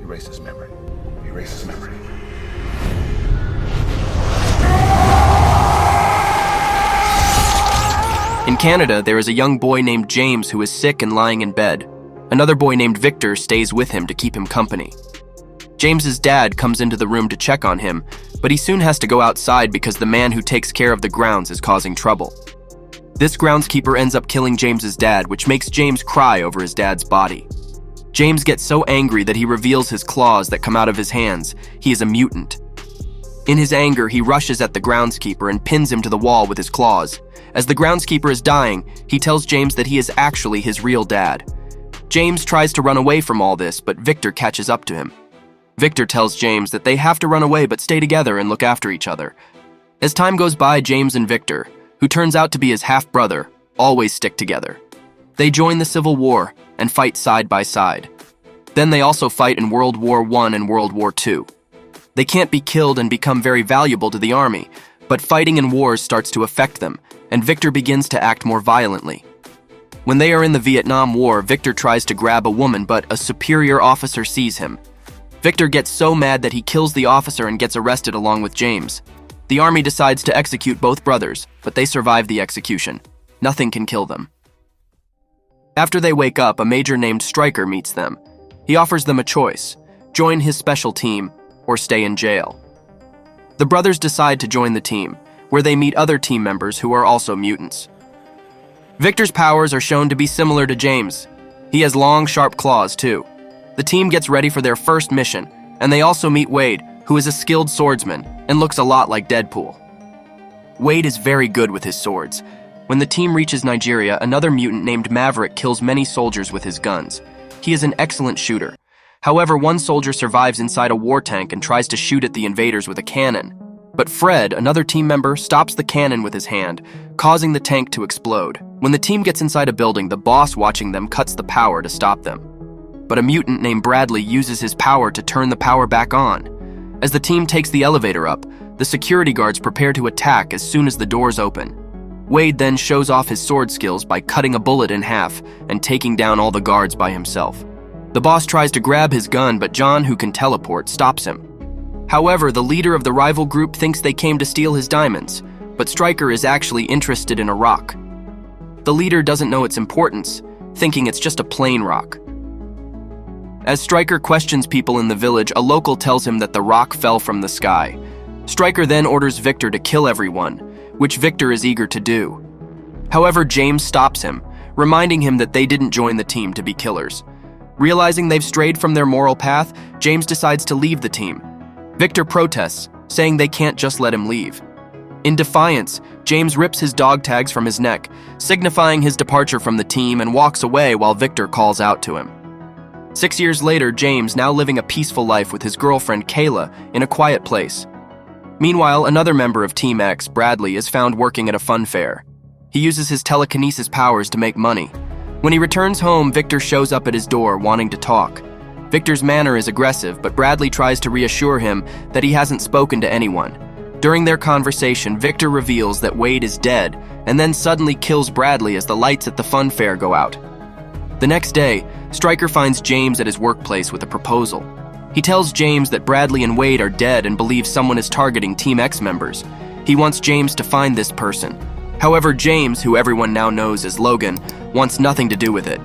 Erase his memory. Erase his memory. In Canada, there is a young boy named James who is sick and lying in bed. Another boy named Victor stays with him to keep him company. James's dad comes into the room to check on him, but he soon has to go outside because the man who takes care of the grounds is causing trouble. This groundskeeper ends up killing James's dad, which makes James cry over his dad's body. James gets so angry that he reveals his claws that come out of his hands. He is a mutant. In his anger, he rushes at the groundskeeper and pins him to the wall with his claws. As the groundskeeper is dying, he tells James that he is actually his real dad. James tries to run away from all this, but Victor catches up to him. Victor tells James that they have to run away but stay together and look after each other. As time goes by, James and Victor, who turns out to be his half-brother, always stick together. They join the Civil War and fight side by side. Then they also fight in World War I and World War II. They can't be killed and become very valuable to the army, but fighting in wars starts to affect them, and Victor begins to act more violently. When they are in the Vietnam War, Victor tries to grab a woman, but a superior officer sees him. Victor gets so mad that he kills the officer and gets arrested along with James. The army decides to execute both brothers, but they survive the execution. Nothing can kill them. After they wake up, a major named Stryker meets them. He offers them a choice: join his special team or stay in jail. The brothers decide to join the team, where they meet other team members who are also mutants. Victor's powers are shown to be similar to James. He has long, sharp claws too. The team gets ready for their first mission, and they also meet Wade, who is a skilled swordsman and looks a lot like Deadpool. Wade is very good with his swords. When the team reaches Nigeria, another mutant named Maverick kills many soldiers with his guns. He is an excellent shooter. However, one soldier survives inside a war tank and tries to shoot at the invaders with a cannon. But Fred, another team member, stops the cannon with his hand, causing the tank to explode. When the team gets inside a building, the boss watching them cuts the power to stop them. But a mutant named Bradley uses his power to turn the power back on. As the team takes the elevator up, the security guards prepare to attack as soon as the doors open. Wade then shows off his sword skills by cutting a bullet in half and taking down all the guards by himself. The boss tries to grab his gun, but John, who can teleport, stops him. However, the leader of the rival group thinks they came to steal his diamonds, but Stryker is actually interested in a rock. The leader doesn't know its importance, thinking it's just a plain rock. As Stryker questions people in the village, a local tells him that the rock fell from the sky. Stryker then orders Victor to kill everyone, which Victor is eager to do. However, James stops him, reminding him that they didn't join the team to be killers. Realizing they've strayed from their moral path, James decides to leave the team. Victor protests, saying they can't just let him leave. In defiance, James rips his dog tags from his neck, signifying his departure from the team, and walks away while Victor calls out to him. 6 years later, James, now living a peaceful life with his girlfriend Kayla in a quiet place. Meanwhile, another member of Team X, Bradley, is found working at a fun fair. He uses his telekinesis powers to make money. When he returns home, Victor shows up at his door wanting to talk. Victor's manner is aggressive, but Bradley tries to reassure him that he hasn't spoken to anyone. During their conversation, Victor reveals that Wade is dead and then suddenly kills Bradley as the lights at the fun fair go out. The next day, Stryker finds James at his workplace with a proposal. He tells James that Bradley and Wade are dead and believes someone is targeting Team X members. He wants James to find this person. However, James, who everyone now knows as Logan, wants nothing to do with it.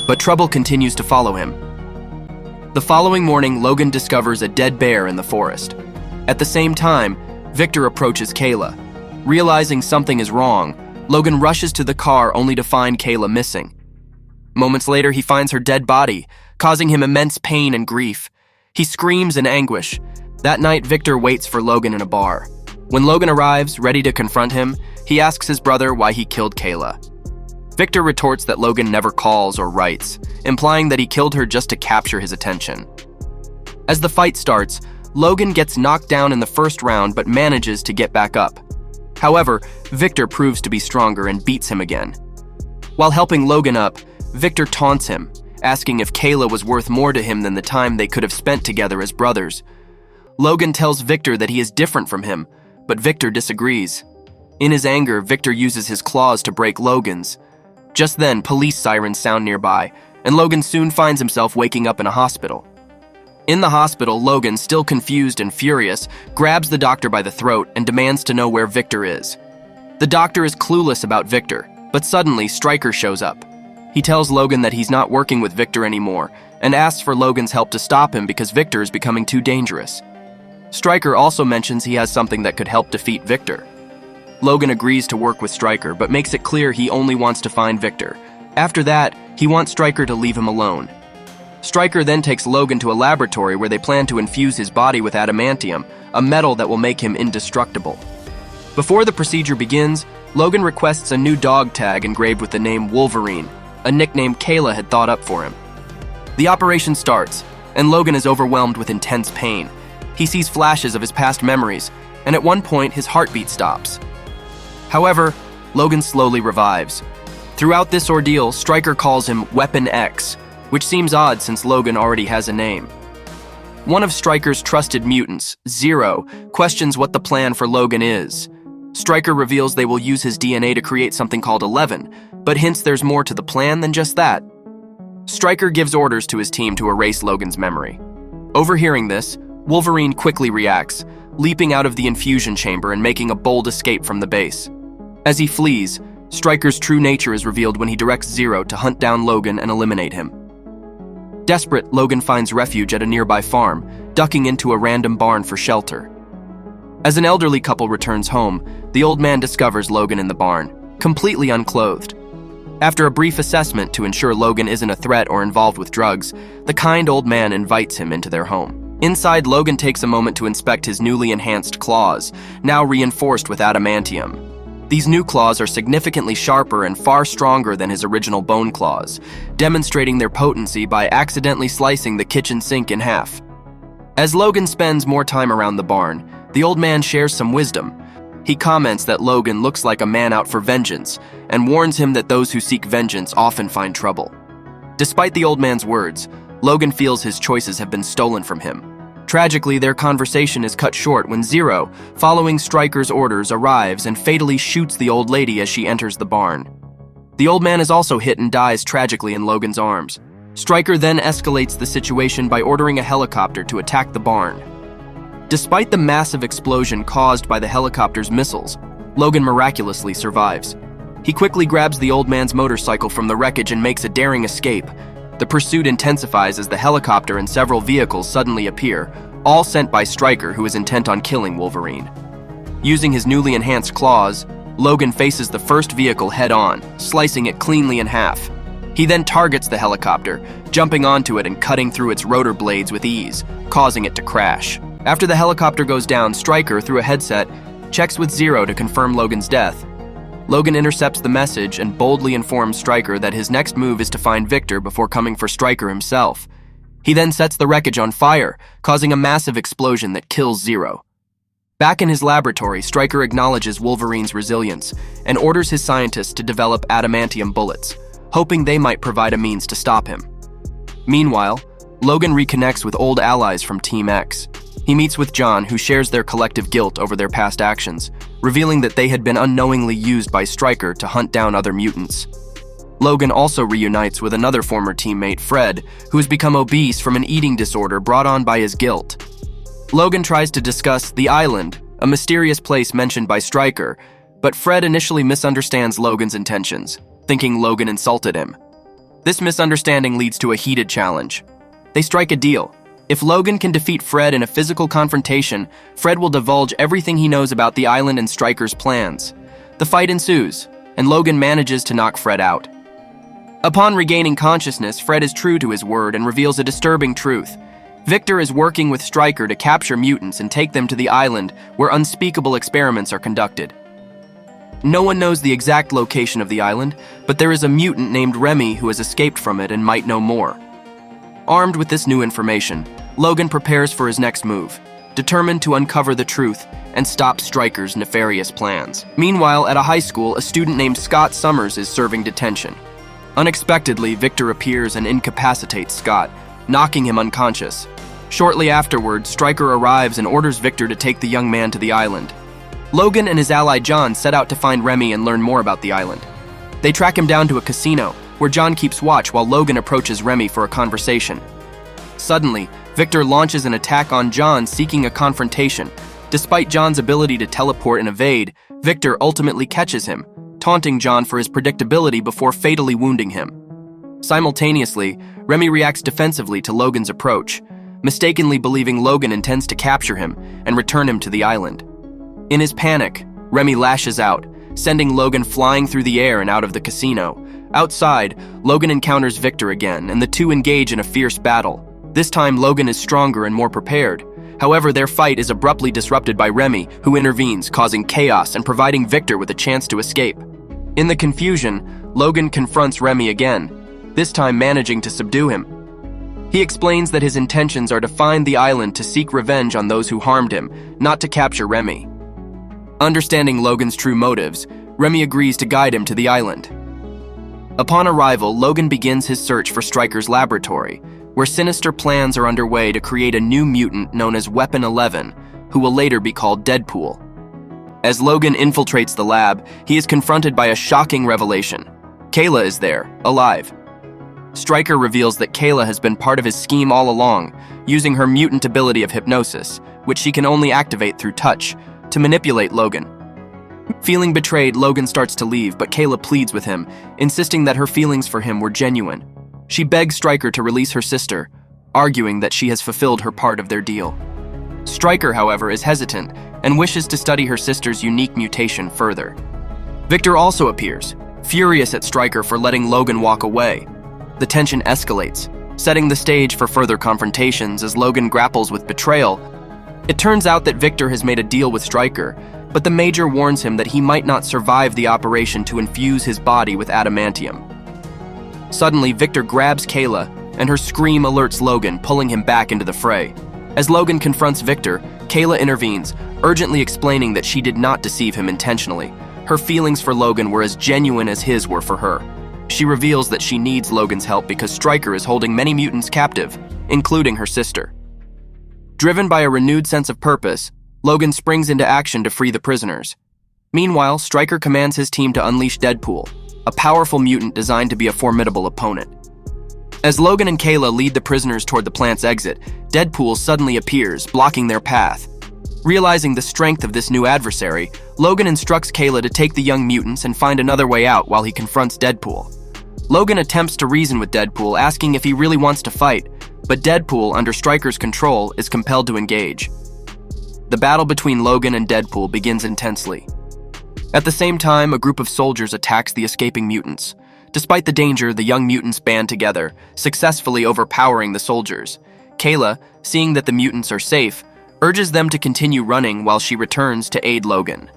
But trouble continues to follow him. The following morning, Logan discovers a dead bear in the forest. At the same time, Victor approaches Kayla. Realizing something is wrong, Logan rushes to the car only to find Kayla missing. Moments later, he finds her dead body, causing him immense pain and grief. He screams in anguish. That night, Victor waits for Logan in a bar. When Logan arrives, ready to confront him, he asks his brother why he killed Kayla. Victor retorts that Logan never calls or writes, implying that he killed her just to capture his attention. As the fight starts, Logan gets knocked down in the first round but manages to get back up. However, Victor proves to be stronger and beats him again. While helping Logan up, Victor taunts him, asking if Kayla was worth more to him than the time they could have spent together as brothers. Logan tells Victor that he is different from him, but Victor disagrees. In his anger, Victor uses his claws to break Logan's. Just then, police sirens sound nearby, and Logan soon finds himself waking up in a hospital. In the hospital, Logan, still confused and furious, grabs the doctor by the throat and demands to know where Victor is. The doctor is clueless about Victor, but suddenly Stryker shows up. He tells Logan that he's not working with Victor anymore and asks for Logan's help to stop him because Victor is becoming too dangerous. Stryker also mentions he has something that could help defeat Victor. Logan agrees to work with Stryker, but makes it clear he only wants to find Victor. After that, he wants Stryker to leave him alone. Stryker then takes Logan to a laboratory where they plan to infuse his body with adamantium, a metal that will make him indestructible. Before the procedure begins, Logan requests a new dog tag engraved with the name Wolverine, a nickname Kayla had thought up for him. The operation starts, and Logan is overwhelmed with intense pain. He sees flashes of his past memories, and at one point his heartbeat stops. However, Logan slowly revives. Throughout this ordeal, Stryker calls him Weapon X, which seems odd since Logan already has a name. One of Stryker's trusted mutants, Zero, questions what the plan for Logan is. Stryker reveals they will use his DNA to create something called 11, but hints there's more to the plan than just that. Stryker gives orders to his team to erase Logan's memory. Overhearing this, Wolverine quickly reacts, leaping out of the infusion chamber and making a bold escape from the base. As he flees, Stryker's true nature is revealed when he directs Zero to hunt down Logan and eliminate him. Desperate, Logan finds refuge at a nearby farm, ducking into a random barn for shelter. As an elderly couple returns home, the old man discovers Logan in the barn, completely unclothed. After a brief assessment to ensure Logan isn't a threat or involved with drugs, the kind old man invites him into their home. Inside, Logan takes a moment to inspect his newly enhanced claws, now reinforced with adamantium. These new claws are significantly sharper and far stronger than his original bone claws, demonstrating their potency by accidentally slicing the kitchen sink in half. As Logan spends more time around the barn, the old man shares some wisdom. He comments that Logan looks like a man out for vengeance and warns him that those who seek vengeance often find trouble. Despite the old man's words, Logan feels his choices have been stolen from him. Tragically, their conversation is cut short when Zero, following Stryker's orders, arrives and fatally shoots the old lady as she enters the barn. The old man is also hit and dies tragically in Logan's arms. Stryker then escalates the situation by ordering a helicopter to attack the barn. Despite the massive explosion caused by the helicopter's missiles, Logan miraculously survives. He quickly grabs the old man's motorcycle from the wreckage and makes a daring escape. The pursuit intensifies as the helicopter and several vehicles suddenly appear, all sent by Stryker, who is intent on killing Wolverine. Using his newly enhanced claws, Logan faces the first vehicle head-on, slicing it cleanly in half. He then targets the helicopter, jumping onto it and cutting through its rotor blades with ease, causing it to crash. After the helicopter goes down, Stryker, through a headset, checks with Zero to confirm Logan's death. Logan intercepts the message and boldly informs Stryker that his next move is to find Victor before coming for Stryker himself. He then sets the wreckage on fire, causing a massive explosion that kills Zero. Back in his laboratory, Stryker acknowledges Wolverine's resilience and orders his scientists to develop adamantium bullets, hoping they might provide a means to stop him. Meanwhile, Logan reconnects with old allies from Team X. He meets with John, who shares their collective guilt over their past actions, revealing that they had been unknowingly used by Stryker to hunt down other mutants. Logan also reunites with another former teammate, Fred, who has become obese from an eating disorder brought on by his guilt. Logan tries to discuss the island, a mysterious place mentioned by Stryker, but Fred initially misunderstands Logan's intentions, thinking Logan insulted him. This misunderstanding leads to a heated challenge. They strike a deal. If Logan can defeat Fred in a physical confrontation, Fred will divulge everything he knows about the island and Stryker's plans. The fight ensues, and Logan manages to knock Fred out. Upon regaining consciousness, Fred is true to his word and reveals a disturbing truth. Victor is working with Stryker to capture mutants and take them to the island where unspeakable experiments are conducted. No one knows the exact location of the island, but there is a mutant named Remy who has escaped from it and might know more. Armed with this new information, Logan prepares for his next move, determined to uncover the truth and stop Stryker's nefarious plans. Meanwhile, at a high school, a student named Scott Summers is serving detention. Unexpectedly, Victor appears and incapacitates Scott, knocking him unconscious. Shortly afterward, Stryker arrives and orders Victor to take the young man to the island. Logan and his ally John set out to find Remy and learn more about the island. They track him down to a casino, where John keeps watch while Logan approaches Remy for a conversation. Suddenly, Victor launches an attack on John, seeking a confrontation. Despite John's ability to teleport and evade, Victor ultimately catches him, taunting John for his predictability before fatally wounding him. Simultaneously, Remy reacts defensively to Logan's approach, mistakenly believing Logan intends to capture him and return him to the island. In his panic, Remy lashes out, sending Logan flying through the air and out of the casino. Outside, Logan encounters Victor again, and the two engage in a fierce battle. This time, Logan is stronger and more prepared. However, their fight is abruptly disrupted by Remy, who intervenes, causing chaos and providing Victor with a chance to escape. In the confusion, Logan confronts Remy again, this time managing to subdue him. He explains that his intentions are to find the island to seek revenge on those who harmed him, not to capture Remy. Understanding Logan's true motives, Remy agrees to guide him to the island. Upon arrival, Logan begins his search for Stryker's laboratory, where sinister plans are underway to create a new mutant known as Weapon 11, who will later be called Deadpool. As Logan infiltrates the lab, he is confronted by a shocking revelation. Kayla is there, alive. Stryker reveals that Kayla has been part of his scheme all along, using her mutant ability of hypnosis, which she can only activate through touch, to manipulate Logan. Feeling betrayed, Logan starts to leave, but Kayla pleads with him, insisting that her feelings for him were genuine. She begs Stryker to release her sister, arguing that she has fulfilled her part of their deal. Stryker, however, is hesitant and wishes to study her sister's unique mutation further. Victor also appears, furious at Stryker for letting Logan walk away. The tension escalates, setting the stage for further confrontations as Logan grapples with betrayal. It turns out that Victor has made a deal with Stryker, but the Major warns him that he might not survive the operation to infuse his body with adamantium. Suddenly, Victor grabs Kayla, and her scream alerts Logan, pulling him back into the fray. As Logan confronts Victor, Kayla intervenes, urgently explaining that she did not deceive him intentionally. Her feelings for Logan were as genuine as his were for her. She reveals that she needs Logan's help because Stryker is holding many mutants captive, including her sister. Driven by a renewed sense of purpose, Logan springs into action to free the prisoners. Meanwhile, Stryker commands his team to unleash Deadpool, a powerful mutant designed to be a formidable opponent. As Logan and Kayla lead the prisoners toward the plant's exit, Deadpool suddenly appears, blocking their path. Realizing the strength of this new adversary, Logan instructs Kayla to take the young mutants and find another way out while he confronts Deadpool. Logan attempts to reason with Deadpool, asking if he really wants to fight, but Deadpool, under Stryker's control, is compelled to engage. The battle between Logan and Deadpool begins intensely. At the same time, a group of soldiers attacks the escaping mutants. Despite the danger, the young mutants band together, successfully overpowering the soldiers. Kayla, seeing that the mutants are safe, urges them to continue running while she returns to aid Logan.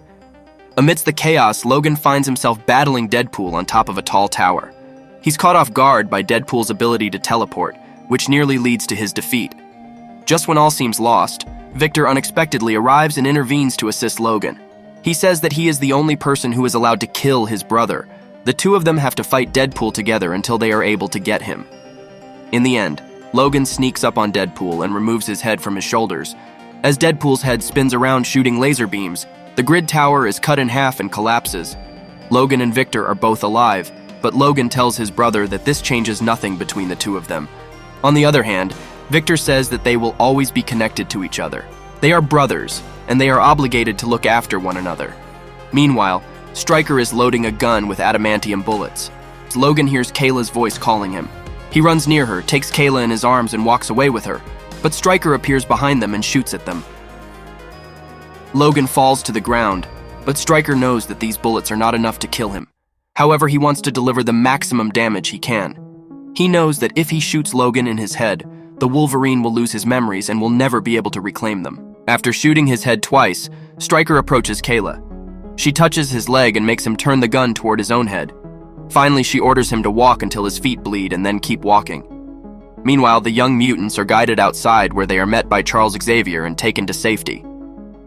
Amidst the chaos, Logan finds himself battling Deadpool on top of a tall tower. He's caught off guard by Deadpool's ability to teleport, which nearly leads to his defeat. Just when all seems lost, Victor unexpectedly arrives and intervenes to assist Logan. He says that he is the only person who is allowed to kill his brother. The two of them have to fight Deadpool together until they are able to get him. In the end, Logan sneaks up on Deadpool and removes his head from his shoulders. As Deadpool's head spins around shooting laser beams, the grid tower is cut in half and collapses. Logan and Victor are both alive, but Logan tells his brother that this changes nothing between the two of them. On the other hand, Victor says that they will always be connected to each other. They are brothers, and they are obligated to look after one another. Meanwhile, Stryker is loading a gun with adamantium bullets. Logan hears Kayla's voice calling him. He runs near her, takes Kayla in his arms, and walks away with her, but Stryker appears behind them and shoots at them. Logan falls to the ground, but Stryker knows that these bullets are not enough to kill him. However, he wants to deliver the maximum damage he can. He knows that if he shoots Logan in his head, the Wolverine will lose his memories and will never be able to reclaim them. After shooting his head twice, Stryker approaches Kayla. She touches his leg and makes him turn the gun toward his own head. Finally, she orders him to walk until his feet bleed and then keep walking. Meanwhile, the young mutants are guided outside where they are met by Charles Xavier and taken to safety.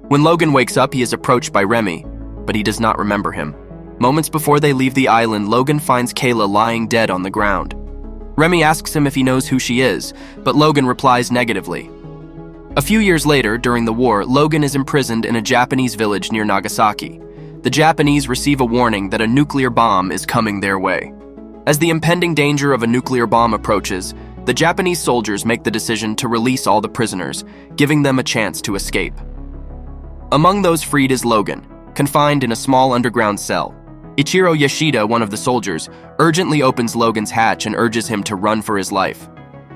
When Logan wakes up, he is approached by Remy, but he does not remember him. Moments before they leave the island, Logan finds Kayla lying dead on the ground. Remy asks him if he knows who she is, but Logan replies negatively. A few years later, during the war, Logan is imprisoned in a Japanese village near Nagasaki. The Japanese receive a warning that a nuclear bomb is coming their way. As the impending danger of a nuclear bomb approaches, the Japanese soldiers make the decision to release all the prisoners, giving them a chance to escape. Among those freed is Logan, confined in a small underground cell. Ichiro Yoshida, one of the soldiers, urgently opens Logan's hatch and urges him to run for his life.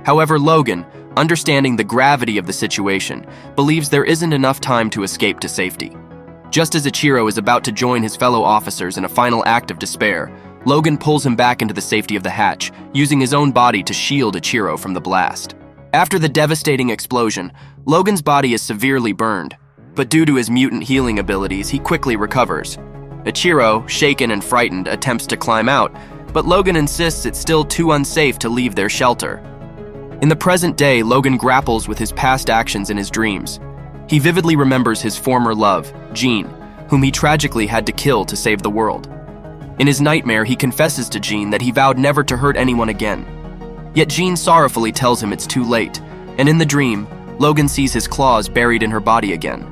However, Logan, understanding the gravity of the situation, believes there isn't enough time to escape to safety. Just as Ichiro is about to join his fellow officers in a final act of despair, Logan pulls him back into the safety of the hatch, using his own body to shield Ichiro from the blast. After the devastating explosion, Logan's body is severely burned, but due to his mutant healing abilities, he quickly recovers. Ichiro, shaken and frightened, attempts to climb out, but Logan insists it's still too unsafe to leave their shelter. In the present day, Logan grapples with his past actions in his dreams. He vividly remembers his former love, Jean, whom he tragically had to kill to save the world. In his nightmare, he confesses to Jean that he vowed never to hurt anyone again. Yet Jean sorrowfully tells him it's too late, and in the dream, Logan sees his claws buried in her body again.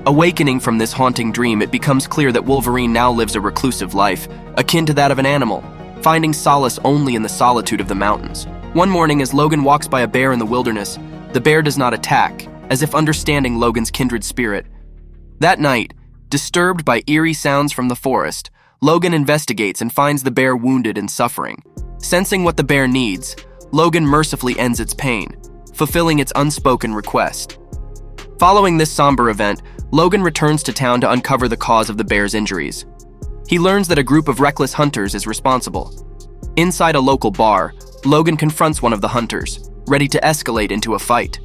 Awakening from this haunting dream, it becomes clear that Wolverine now lives a reclusive life, akin to that of an animal, finding solace only in the solitude of the mountains. One morning, as Logan walks by a bear in the wilderness, the bear does not attack, as if understanding Logan's kindred spirit. That night, disturbed by eerie sounds from the forest, Logan investigates and finds the bear wounded and suffering. Sensing what the bear needs, Logan mercifully ends its pain, fulfilling its unspoken request. Following this somber event, Logan returns to town to uncover the cause of the bear's injuries. He learns that a group of reckless hunters is responsible. Inside a local bar, Logan confronts one of the hunters, ready to escalate into a fight.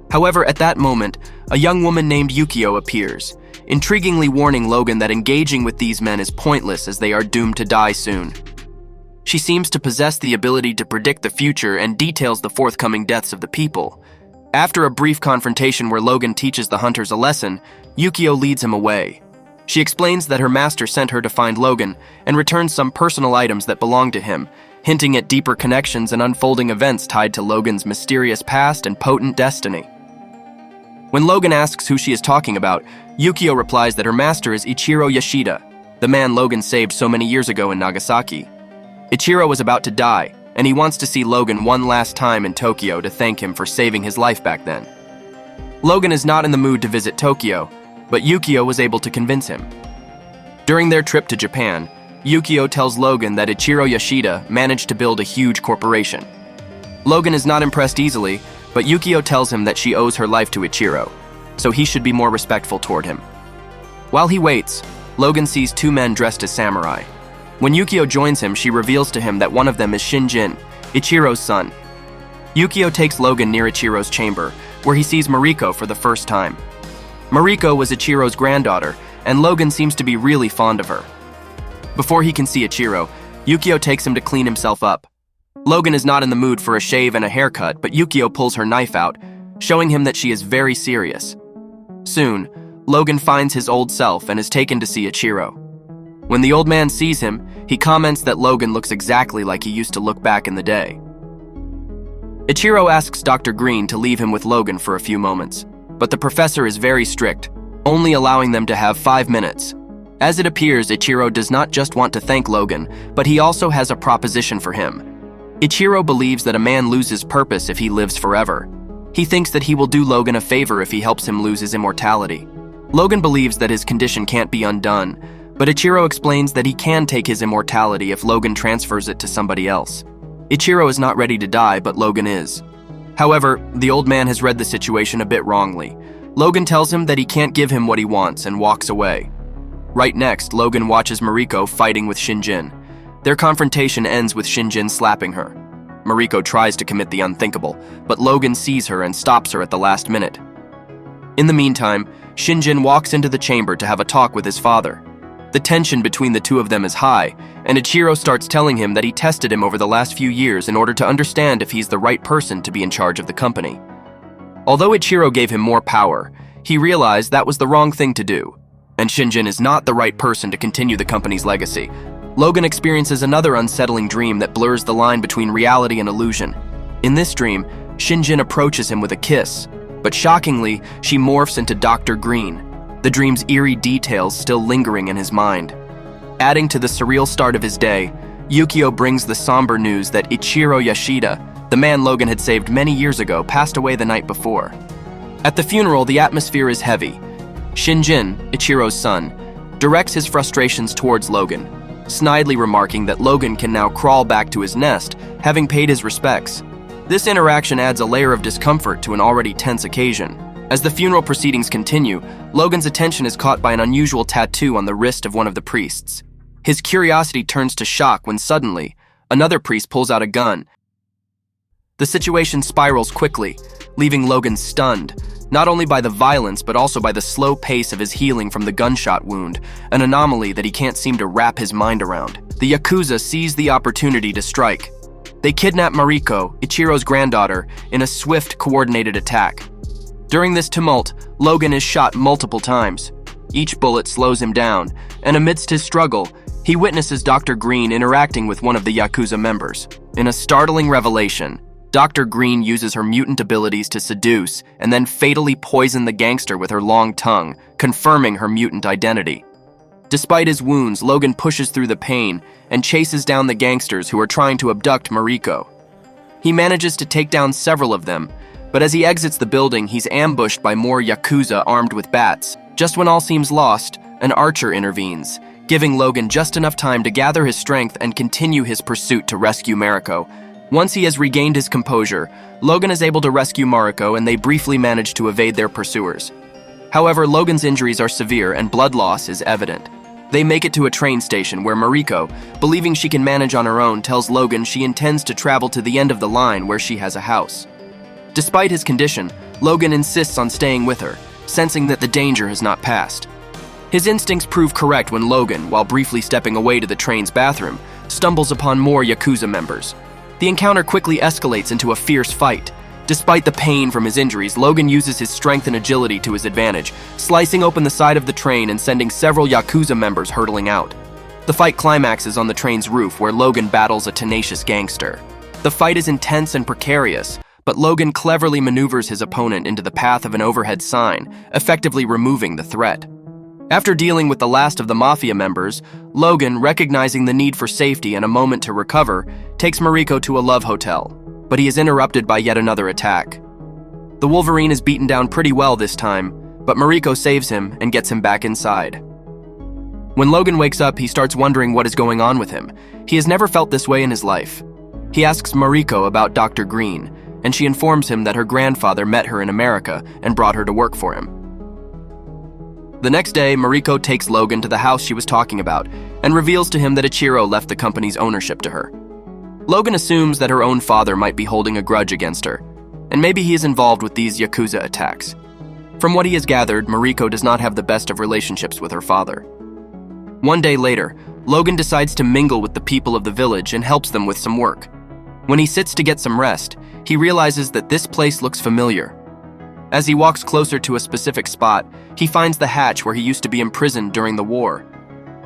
However, at that moment, a young woman named Yukio appears, intriguingly warning Logan that engaging with these men is pointless as they are doomed to die soon. She seems to possess the ability to predict the future and details the forthcoming deaths of the people. After a brief confrontation where Logan teaches the hunters a lesson, Yukio leads him away. She explains that her master sent her to find Logan and returns some personal items that belong to him, hinting at deeper connections and unfolding events tied to Logan's mysterious past and potent destiny. When Logan asks who she is talking about, Yukio replies that her master is Ichiro Yoshida, the man Logan saved so many years ago in Nagasaki. Ichiro was about to die, and he wants to see Logan one last time in Tokyo to thank him for saving his life back then. Logan is not in the mood to visit Tokyo, but Yukio was able to convince him. During their trip to Japan, Yukio tells Logan that Ichiro Yoshida managed to build a huge corporation. Logan is not impressed easily, but Yukio tells him that she owes her life to Ichiro, so he should be more respectful toward him. While he waits, Logan sees two men dressed as samurai. When Yukio joins him, she reveals to him that one of them is Shinjin, Ichiro's son. Yukio takes Logan near Ichiro's chamber, where he sees Mariko for the first time. Mariko was Ichiro's granddaughter, and Logan seems to be really fond of her. Before he can see Ichiro, Yukio takes him to clean himself up. Logan is not in the mood for a shave and a haircut, but Yukio pulls her knife out, showing him that she is very serious. Soon, Logan finds his old self and is taken to see Ichiro. When the old man sees him, he comments that Logan looks exactly like he used to look back in the day. Ichiro asks Dr. Green to leave him with Logan for a few moments, but the professor is very strict, only allowing them to have 5 minutes. As it appears, Ichiro does not just want to thank Logan, but he also has a proposition for him. Ichiro believes that a man loses purpose if he lives forever. He thinks that he will do Logan a favor if he helps him lose his immortality. Logan believes that his condition can't be undone, but Ichiro explains that he can take his immortality if Logan transfers it to somebody else. Ichiro is not ready to die, but Logan is. However, the old man has read the situation a bit wrongly. Logan tells him that he can't give him what he wants and walks away. Right next, Logan watches Mariko fighting with Shinjin. Their confrontation ends with Shinjin slapping her. Mariko tries to commit the unthinkable, but Logan sees her and stops her at the last minute. In the meantime, Shinjin walks into the chamber to have a talk with his father. The tension between the two of them is high, and Ichiro starts telling him that he tested him over the last few years in order to understand if he's the right person to be in charge of the company. Although Ichiro gave him more power, he realized that was the wrong thing to do, and Shinjin is not the right person to continue the company's legacy. Logan experiences another unsettling dream that blurs the line between reality and illusion. In this dream, Shinjin approaches him with a kiss, but shockingly, she morphs into Dr. Green, the dream's eerie details still lingering in his mind. Adding to the surreal start of his day, Yukio brings the somber news that Ichiro Yoshida, The man Logan had saved many years ago passed away the night before. At the funeral, the atmosphere is heavy. Shinjin, Ichiro's son, directs his frustrations towards Logan, snidely remarking that Logan can now crawl back to his nest, having paid his respects. This interaction adds a layer of discomfort to an already tense occasion. As the funeral proceedings continue, Logan's attention is caught by an unusual tattoo on the wrist of one of the priests. His curiosity turns to shock when suddenly, another priest pulls out a gun. The situation spirals quickly, leaving Logan stunned, not only by the violence but also by the slow pace of his healing from the gunshot wound, an anomaly that he can't seem to wrap his mind around. The Yakuza seize the opportunity to strike. They kidnap Mariko, Ichiro's granddaughter, in a swift, coordinated attack. During this tumult, Logan is shot multiple times. Each bullet slows him down, and amidst his struggle, he witnesses Dr. Green interacting with one of the Yakuza members. In a startling revelation, Dr. Green uses her mutant abilities to seduce and then fatally poison the gangster with her long tongue, confirming her mutant identity. Despite his wounds, Logan pushes through the pain and chases down the gangsters who are trying to abduct Mariko. He manages to take down several of them, but as he exits the building, he's ambushed by more Yakuza armed with bats. Just when all seems lost, an archer intervenes, giving Logan just enough time to gather his strength and continue his pursuit to rescue Mariko. Once he has regained his composure, Logan is able to rescue Mariko and they briefly manage to evade their pursuers. However, Logan's injuries are severe and blood loss is evident. They make it to a train station where Mariko, believing she can manage on her own, tells Logan she intends to travel to the end of the line where she has a house. Despite his condition, Logan insists on staying with her, sensing that the danger has not passed. His instincts prove correct when Logan, while briefly stepping away to the train's bathroom, stumbles upon more Yakuza members. The encounter quickly escalates into a fierce fight. Despite the pain from his injuries, Logan uses his strength and agility to his advantage, slicing open the side of the train and sending several Yakuza members hurtling out. The fight climaxes on the train's roof where Logan battles a tenacious gangster. The fight is intense and precarious, but Logan cleverly maneuvers his opponent into the path of an overhead sign, effectively removing the threat. After dealing with the last of the Mafia members, Logan, recognizing the need for safety and a moment to recover, takes Mariko to a love hotel, but he is interrupted by yet another attack. The Wolverine is beaten down pretty well this time, but Mariko saves him and gets him back inside. When Logan wakes up, he starts wondering what is going on with him. He has never felt this way in his life. He asks Mariko about Dr. Green, and she informs him that her grandfather met her in America and brought her to work for him. The next day, Mariko takes Logan to the house she was talking about and reveals to him that Ichiro left the company's ownership to her. Logan assumes that her own father might be holding a grudge against her, and maybe he is involved with these Yakuza attacks. From what he has gathered, Mariko does not have the best of relationships with her father. One day later, Logan decides to mingle with the people of the village and helps them with some work. When he sits to get some rest, he realizes that this place looks familiar. As he walks closer to a specific spot, he finds the hatch where he used to be imprisoned during the war.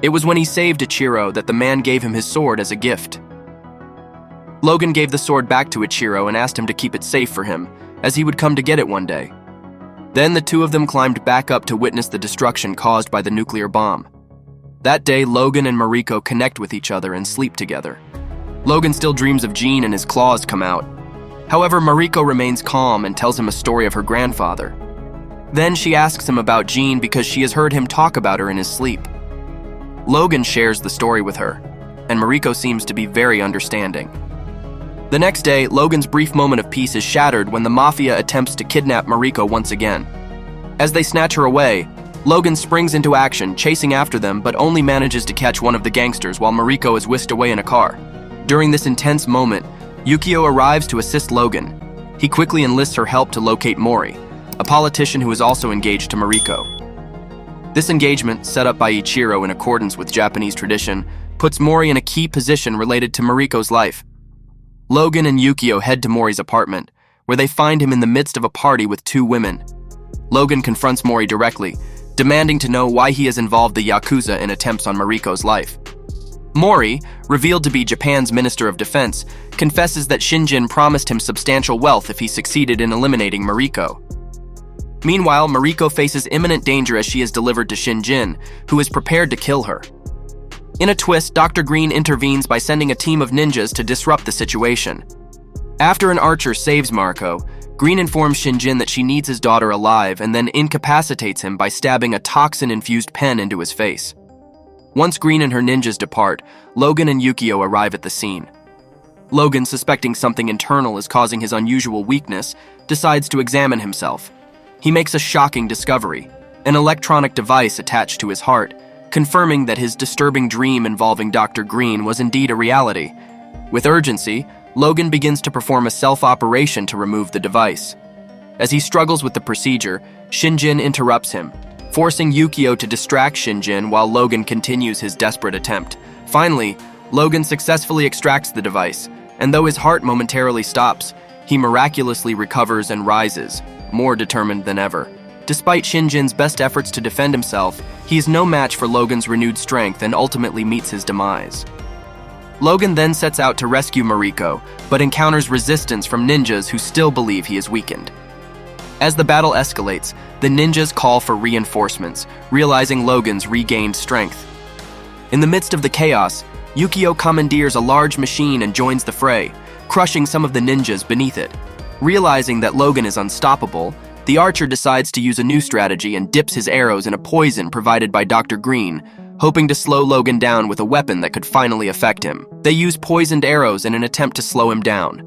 It was when he saved Ichiro that the man gave him his sword as a gift. Logan gave the sword back to Ichiro and asked him to keep it safe for him, as he would come to get it one day. Then the two of them climbed back up to witness the destruction caused by the nuclear bomb. That day, Logan and Mariko connect with each other and sleep together. Logan still dreams of Jean and his claws come out. However, Mariko remains calm and tells him a story of her grandfather. Then she asks him about Jean because she has heard him talk about her in his sleep. Logan shares the story with her, and Mariko seems to be very understanding. The next day, Logan's brief moment of peace is shattered when the Mafia attempts to kidnap Mariko once again. As they snatch her away, Logan springs into action, chasing after them, but only manages to catch one of the gangsters while Mariko is whisked away in a car. During this intense moment, Yukio arrives to assist Logan. He quickly enlists her help to locate Mori, a politician who is also engaged to Mariko. This engagement, set up by Ichiro in accordance with Japanese tradition, puts Mori in a key position related to Mariko's life. Logan and Yukio head to Mori's apartment, where they find him in the midst of a party with two women. Logan confronts Mori directly, demanding to know why he has involved the Yakuza in attempts on Mariko's life. Mori, revealed to be Japan's Minister of Defense, confesses that Shinjin promised him substantial wealth if he succeeded in eliminating Mariko. Meanwhile, Mariko faces imminent danger as she is delivered to Shinjin, who is prepared to kill her. In a twist, Dr. Green intervenes by sending a team of ninjas to disrupt the situation. After an archer saves Marco, Green informs Shinjin that she needs his daughter alive and then incapacitates him by stabbing a toxin-infused pen into his face. Once Green and her ninjas depart, Logan and Yukio arrive at the scene. Logan, suspecting something internal is causing his unusual weakness, decides to examine himself. He makes a shocking discovery, an electronic device attached to his heart, confirming that his disturbing dream involving Dr. Green was indeed a reality. With urgency, Logan begins to perform a self-operation to remove the device. As he struggles with the procedure, Shinjin interrupts him, forcing Yukio to distract Shinjin while Logan continues his desperate attempt. Finally, Logan successfully extracts the device, and though his heart momentarily stops, he miraculously recovers and rises, more determined than ever. Despite Shinjin's best efforts to defend himself, he is no match for Logan's renewed strength and ultimately meets his demise. Logan then sets out to rescue Mariko, but encounters resistance from ninjas who still believe he is weakened. As the battle escalates, the ninjas call for reinforcements, realizing Logan's regained strength. In the midst of the chaos, Yukio commandeers a large machine and joins the fray, crushing some of the ninjas beneath it. Realizing that Logan is unstoppable, the archer decides to use a new strategy and dips his arrows in a poison provided by Dr. Green, hoping to slow Logan down with a weapon that could finally affect him. They use poisoned arrows in an attempt to slow him down.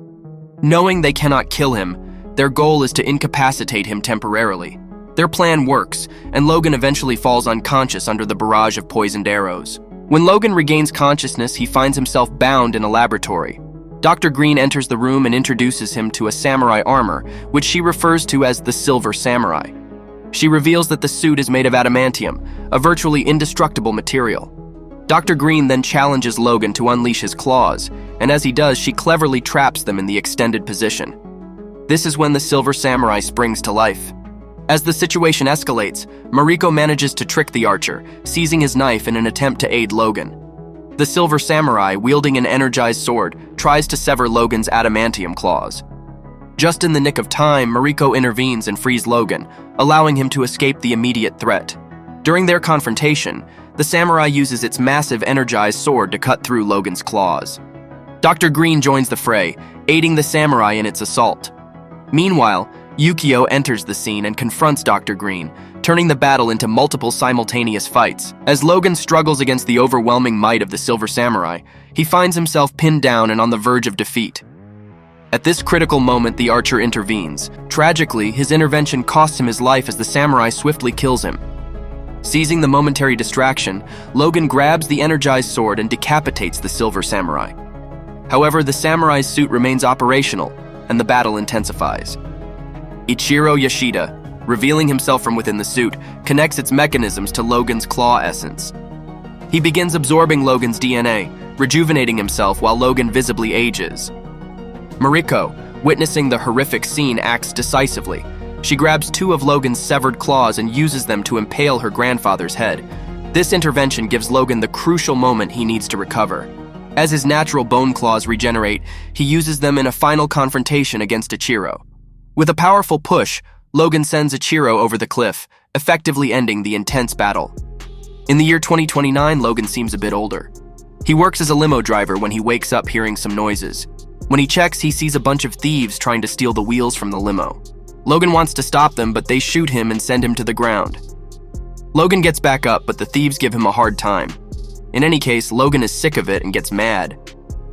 Knowing they cannot kill him, their goal is to incapacitate him temporarily. Their plan works, and Logan eventually falls unconscious under the barrage of poisoned arrows. When Logan regains consciousness, he finds himself bound in a laboratory. Dr. Green enters the room and introduces him to a samurai armor, which she refers to as the Silver Samurai. She reveals that the suit is made of adamantium, a virtually indestructible material. Dr. Green then challenges Logan to unleash his claws, and as he does, she cleverly traps them in the extended position. This is when the Silver Samurai springs to life. As the situation escalates, Mariko manages to trick the archer, seizing his knife in an attempt to aid Logan. The Silver Samurai, wielding an energized sword, tries to sever Logan's adamantium claws. Just in the nick of time, Mariko intervenes and frees Logan, allowing him to escape the immediate threat. During their confrontation, the samurai uses its massive energized sword to cut through Logan's claws. Dr. Green joins the fray, aiding the samurai in its assault. Meanwhile, Yukio enters the scene and confronts Dr. Green, turning the battle into multiple simultaneous fights. As Logan struggles against the overwhelming might of the Silver Samurai, he finds himself pinned down and on the verge of defeat. At this critical moment, the archer intervenes. Tragically, his intervention costs him his life as the samurai swiftly kills him. Seizing the momentary distraction, Logan grabs the energized sword and decapitates the Silver Samurai. However, the samurai's suit remains operational, and the battle intensifies. Ichiro Yoshida, revealing himself from within the suit, connects its mechanisms to Logan's claw essence. He begins absorbing Logan's DNA, rejuvenating himself while Logan visibly ages. Mariko, witnessing the horrific scene, acts decisively. She grabs two of Logan's severed claws and uses them to impale her grandfather's head. This intervention gives Logan the crucial moment he needs to recover. As his natural bone claws regenerate, he uses them in a final confrontation against Ichiro. With a powerful push, Logan sends Ichiro over the cliff, effectively ending the intense battle. In the year 2029, Logan seems a bit older. He works as a limo driver when he wakes up hearing some noises. When he checks, he sees a bunch of thieves trying to steal the wheels from the limo. Logan wants to stop them, but they shoot him and send him to the ground. Logan gets back up, but the thieves give him a hard time. In any case, Logan is sick of it and gets mad.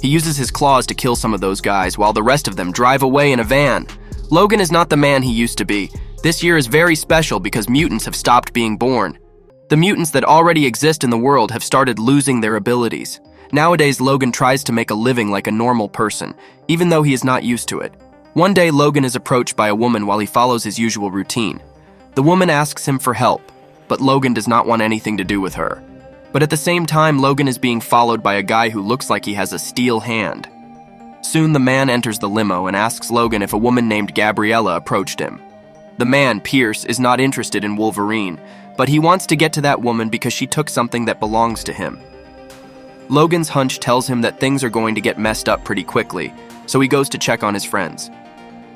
He uses his claws to kill some of those guys, while the rest of them drive away in a van. Logan is not the man he used to be. This year is very special because mutants have stopped being born. The mutants that already exist in the world have started losing their abilities. Nowadays, Logan tries to make a living like a normal person, even though he is not used to it. One day, Logan is approached by a woman while he follows his usual routine. The woman asks him for help, but Logan does not want anything to do with her. But at the same time, Logan is being followed by a guy who looks like he has a steel hand. Soon, the man enters the limo and asks Logan if a woman named Gabriella approached him. The man, Pierce, is not interested in Wolverine, but he wants to get to that woman because she took something that belongs to him. Logan's hunch tells him that things are going to get messed up pretty quickly, so he goes to check on his friends.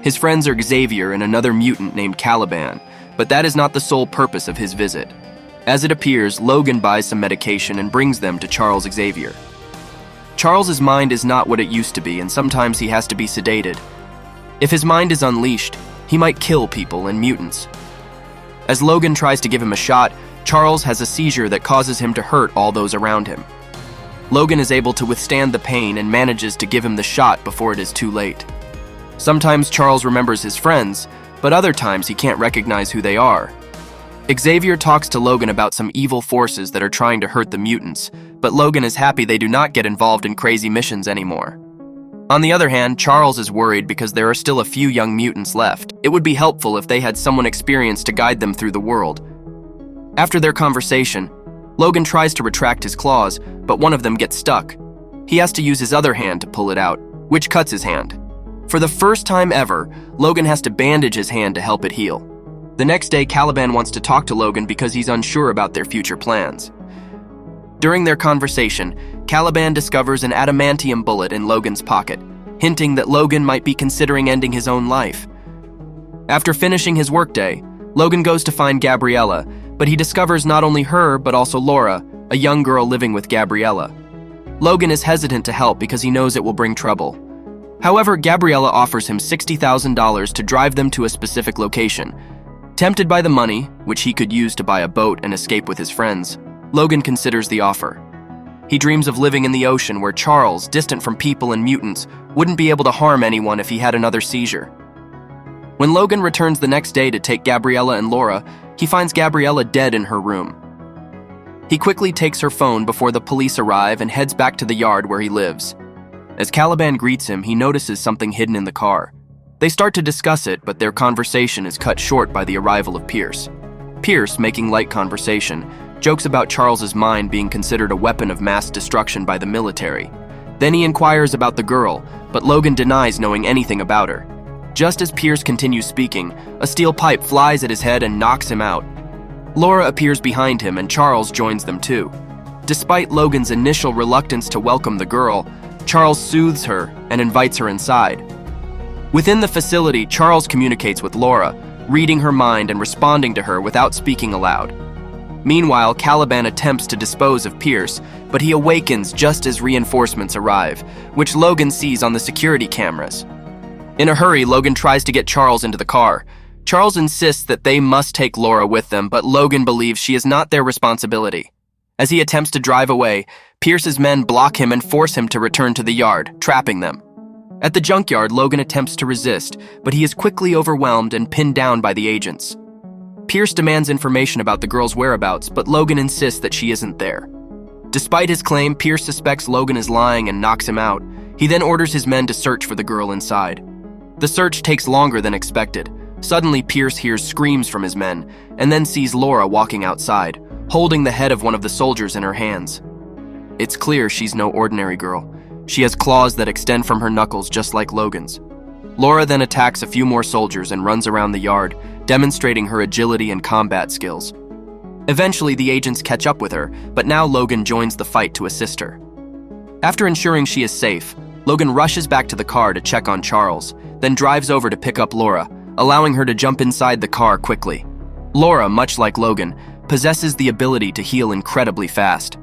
His friends are Xavier and another mutant named Caliban, but that is not the sole purpose of his visit. As it appears, Logan buys some medication and brings them to Charles Xavier. Charles's mind is not what it used to be, and sometimes he has to be sedated. If his mind is unleashed, he might kill people and mutants. As Logan tries to give him a shot, Charles has a seizure that causes him to hurt all those around him. Logan is able to withstand the pain and manages to give him the shot before it is too late. Sometimes Charles remembers his friends, but other times he can't recognize who they are. Xavier talks to Logan about some evil forces that are trying to hurt the mutants, but Logan is happy they do not get involved in crazy missions anymore. On the other hand, Charles is worried because there are still a few young mutants left. It would be helpful if they had someone experienced to guide them through the world. After their conversation, Logan tries to retract his claws, but one of them gets stuck. He has to use his other hand to pull it out, which cuts his hand. For the first time ever, Logan has to bandage his hand to help it heal. The next day, Caliban wants to talk to Logan because he's unsure about their future plans. During their conversation, Caliban discovers an adamantium bullet in Logan's pocket, hinting that Logan might be considering ending his own life. After finishing his workday, Logan goes to find Gabriella, but he discovers not only her but also Laura, a young girl living with Gabriella. Logan is hesitant to help because he knows it will bring trouble. However, Gabriella offers him $60,000 to drive them to a specific location. Tempted by the money, which he could use to buy a boat and escape with his friends, Logan considers the offer. He dreams of living in the ocean where Charles, distant from people and mutants, wouldn't be able to harm anyone if he had another seizure. When Logan returns the next day to take Gabriella and Laura, he finds Gabriella dead in her room. He quickly takes her phone before the police arrive and heads back to the yard where he lives. As Caliban greets him, he notices something hidden in the car. They start to discuss it, but their conversation is cut short by the arrival of Pierce. Pierce, making light conversation, jokes about Charles's mind being considered a weapon of mass destruction by the military. Then he inquires about the girl, but Logan denies knowing anything about her. Just as Pierce continues speaking, a steel pipe flies at his head and knocks him out. Laura appears behind him and Charles joins them too. Despite Logan's initial reluctance to welcome the girl, Charles soothes her and invites her inside. Within the facility, Charles communicates with Laura, reading her mind and responding to her without speaking aloud. Meanwhile, Caliban attempts to dispose of Pierce, but he awakens just as reinforcements arrive, which Logan sees on the security cameras. In a hurry, Logan tries to get Charles into the car. Charles insists that they must take Laura with them, but Logan believes she is not their responsibility. As he attempts to drive away, Pierce's men block him and force him to return to the yard, trapping them. At the junkyard, Logan attempts to resist, but he is quickly overwhelmed and pinned down by the agents. Pierce demands information about the girl's whereabouts, but Logan insists that she isn't there. Despite his claim, Pierce suspects Logan is lying and knocks him out. He then orders his men to search for the girl inside. The search takes longer than expected. Suddenly, Pierce hears screams from his men, and then sees Laura walking outside, holding the head of one of the soldiers in her hands. It's clear she's no ordinary girl. She has claws that extend from her knuckles just like Logan's. Laura then attacks a few more soldiers and runs around the yard, demonstrating her agility and combat skills. Eventually, the agents catch up with her, but now Logan joins the fight to assist her. After ensuring she is safe, Logan rushes back to the car to check on Charles, then drives over to pick up Laura, allowing her to jump inside the car quickly. Laura, much like Logan, possesses the ability to heal incredibly fast.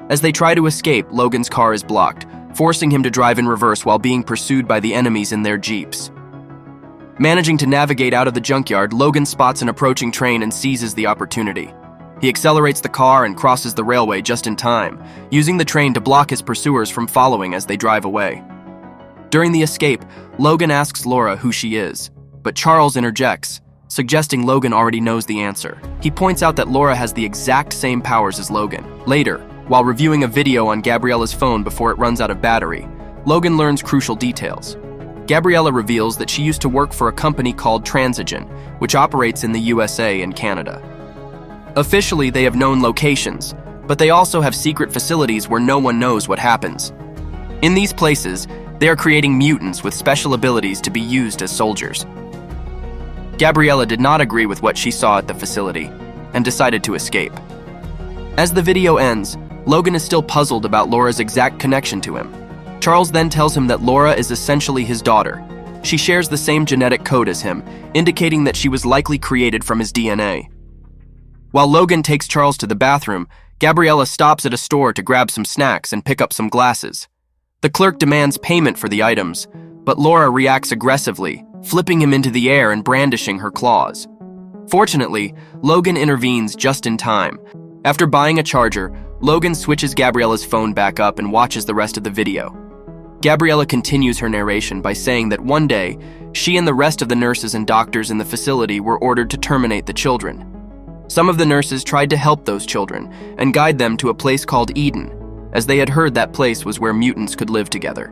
As they try to escape, Logan's car is blocked, forcing him to drive in reverse while being pursued by the enemies in their jeeps. Managing to navigate out of the junkyard, Logan spots an approaching train and seizes the opportunity. He accelerates the car and crosses the railway just in time, using the train to block his pursuers from following as they drive away. During the escape, Logan asks Laura who she is, but Charles interjects, suggesting Logan already knows the answer. He points out that Laura has the exact same powers as Logan. Later, while reviewing a video on Gabriella's phone before it runs out of battery, Logan learns crucial details. Gabriella reveals that she used to work for a company called Transigen, which operates in the USA and Canada. Officially, they have known locations, but they also have secret facilities where no one knows what happens. In these places, they are creating mutants with special abilities to be used as soldiers. Gabriella did not agree with what she saw at the facility and decided to escape. As the video ends, Logan is still puzzled about Laura's exact connection to him. Charles then tells him that Laura is essentially his daughter. She shares the same genetic code as him, indicating that she was likely created from his DNA. While Logan takes Charles to the bathroom, Gabriella stops at a store to grab some snacks and pick up some glasses. The clerk demands payment for the items, but Laura reacts aggressively, flipping him into the air and brandishing her claws. Fortunately, Logan intervenes just in time. After buying a charger, Logan switches Gabriella's phone back up and watches the rest of the video. Gabriella continues her narration by saying that one day, she and the rest of the nurses and doctors in the facility were ordered to terminate the children. Some of the nurses tried to help those children and guide them to a place called Eden, as they had heard that place was where mutants could live together.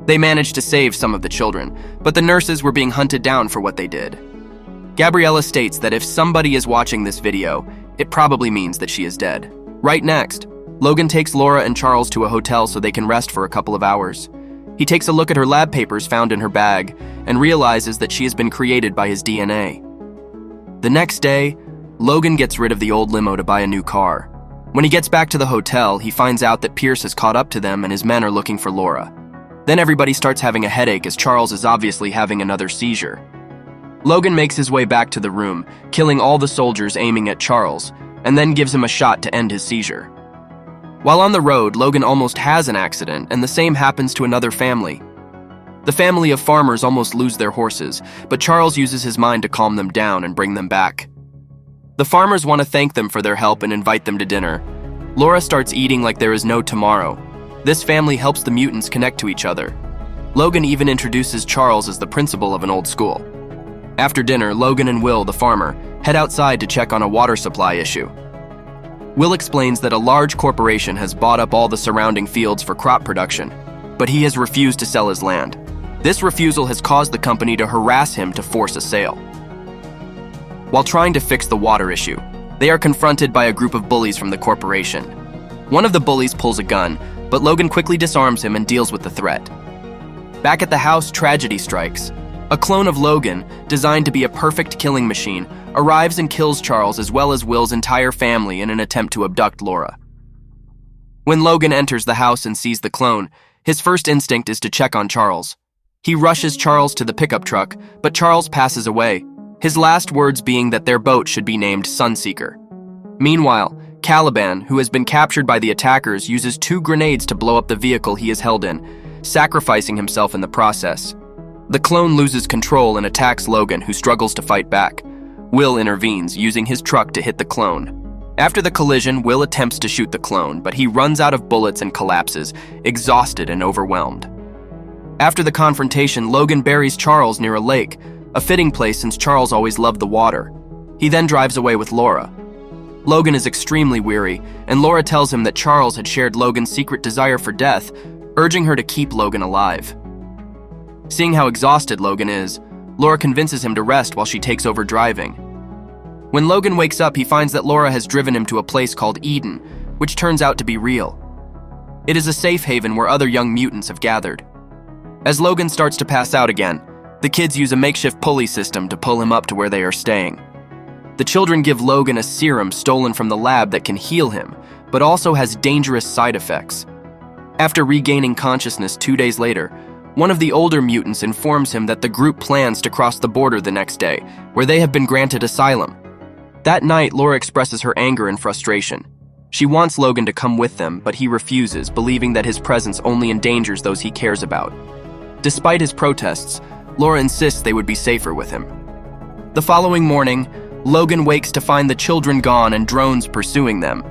They managed to save some of the children, but the nurses were being hunted down for what they did. Gabriella states that if somebody is watching this video, it probably means that she is dead. Right next, Logan takes Laura and Charles to a hotel so they can rest for a couple of hours. He takes a look at her lab papers found in her bag and realizes that she has been created by his DNA. The next day, Logan gets rid of the old limo to buy a new car. When he gets back to the hotel, he finds out that Pierce has caught up to them and his men are looking for Laura. Then everybody starts having a headache as Charles is obviously having another seizure. Logan makes his way back to the room, killing all the soldiers aiming at Charles, and then gives him a shot to end his seizure. While on the road, Logan almost has an accident, and the same happens to another family. The family of farmers almost lose their horses, but Charles uses his mind to calm them down and bring them back. The farmers want to thank them for their help and invite them to dinner. Laura starts eating like there is no tomorrow. This family helps the mutants connect to each other. Logan even introduces Charles as the principal of an old school. After dinner, Logan and Will, the farmer, head outside to check on a water supply issue. Will explains that a large corporation has bought up all the surrounding fields for crop production, but he has refused to sell his land. This refusal has caused the company to harass him to force a sale. While trying to fix the water issue, they are confronted by a group of bullies from the corporation. One of the bullies pulls a gun, but Logan quickly disarms him and deals with the threat. Back at the house, tragedy strikes. A clone of Logan, designed to be a perfect killing machine, arrives and kills Charles as well as Will's entire family in an attempt to abduct Laura. When Logan enters the house and sees the clone, his first instinct is to check on Charles. He rushes Charles to the pickup truck, but Charles passes away, his last words being that their boat should be named Sunseeker. Meanwhile, Caliban, who has been captured by the attackers, uses 2 grenades to blow up the vehicle he is held in, sacrificing himself in the process. The clone loses control and attacks Logan, who struggles to fight back. Will intervenes, using his truck to hit the clone. After the collision, Will attempts to shoot the clone, but he runs out of bullets and collapses, exhausted and overwhelmed. After the confrontation, Logan buries Charles near a lake, a fitting place since Charles always loved the water. He then drives away with Laura. Logan is extremely weary, and Laura tells him that Charles had shared Logan's secret desire for death, urging her to keep Logan alive. Seeing how exhausted Logan is, Laura convinces him to rest while she takes over driving. When Logan wakes up, he finds that Laura has driven him to a place called Eden, which turns out to be real. It is a safe haven where other young mutants have gathered. As Logan starts to pass out again, the kids use a makeshift pulley system to pull him up to where they are staying. The children give Logan a serum stolen from the lab that can heal him, but also has dangerous side effects. After regaining consciousness 2 days later, one of the older mutants informs him that the group plans to cross the border the next day, where they have been granted asylum. That night, Laura expresses her anger and frustration. She wants Logan to come with them, but he refuses, believing that his presence only endangers those he cares about. Despite his protests, Laura insists they would be safer with him. The following morning, Logan wakes to find the children gone and drones pursuing them.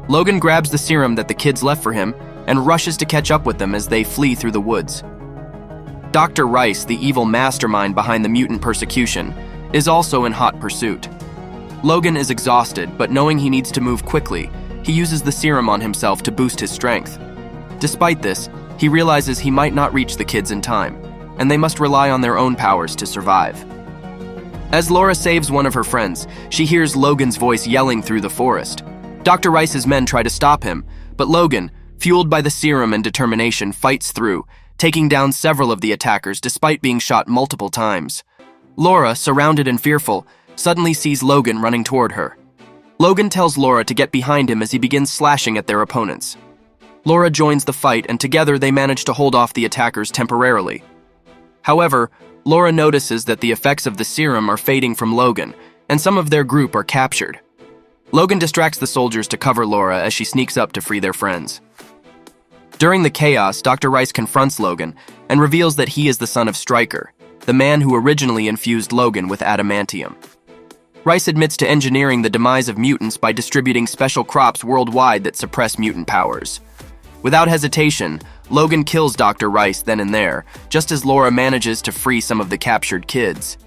Logan grabs the serum that the kids left for him and rushes to catch up with them as they flee through the woods. Dr. Rice, the evil mastermind behind the mutant persecution, is also in hot pursuit. Logan is exhausted, but knowing he needs to move quickly, he uses the serum on himself to boost his strength. Despite this, he realizes he might not reach the kids in time, and they must rely on their own powers to survive. As Laura saves one of her friends, she hears Logan's voice yelling through the forest. Dr. Rice's men try to stop him, but Logan, fueled by the serum and determination, fights through, taking down several of the attackers despite being shot multiple times. Laura, surrounded and fearful, suddenly sees Logan running toward her. Logan tells Laura to get behind him as he begins slashing at their opponents. Laura joins the fight, and together they manage to hold off the attackers temporarily. However, Laura notices that the effects of the serum are fading from Logan, and some of their group are captured. Logan distracts the soldiers to cover Laura as she sneaks up to free their friends. During the chaos, Dr. Rice confronts Logan and reveals that he is the son of Stryker, the man who originally infused Logan with adamantium. Rice admits to engineering the demise of mutants by distributing special crops worldwide that suppress mutant powers. Without hesitation, Logan kills Dr. Rice then and there, just as Laura manages to free some of the captured kids.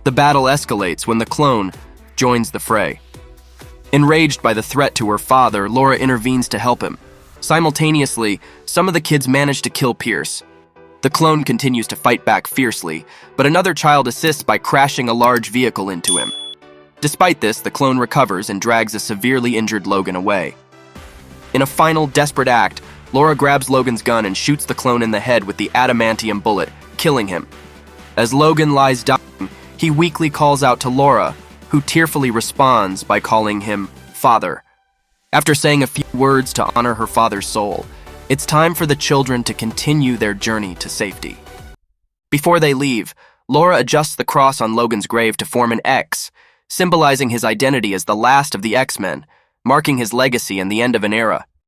The battle escalates when the clone joins the fray. Enraged by the threat to her father, Laura intervenes to help him. Simultaneously, some of the kids manage to kill Pierce. The clone continues to fight back fiercely, but another child assists by crashing a large vehicle into him. Despite this, the clone recovers and drags a severely injured Logan away. In a final, desperate act, Laura grabs Logan's gun and shoots the clone in the head with the adamantium bullet, killing him. As Logan lies dying, he weakly calls out to Laura, who tearfully responds by calling him Father. After saying a few words to honor her father's soul, it's time for the children to continue their journey to safety. Before they leave, Laura adjusts the cross on Logan's grave to form an X, symbolizing his identity as the last of the X-Men, marking his legacy and the end of an era.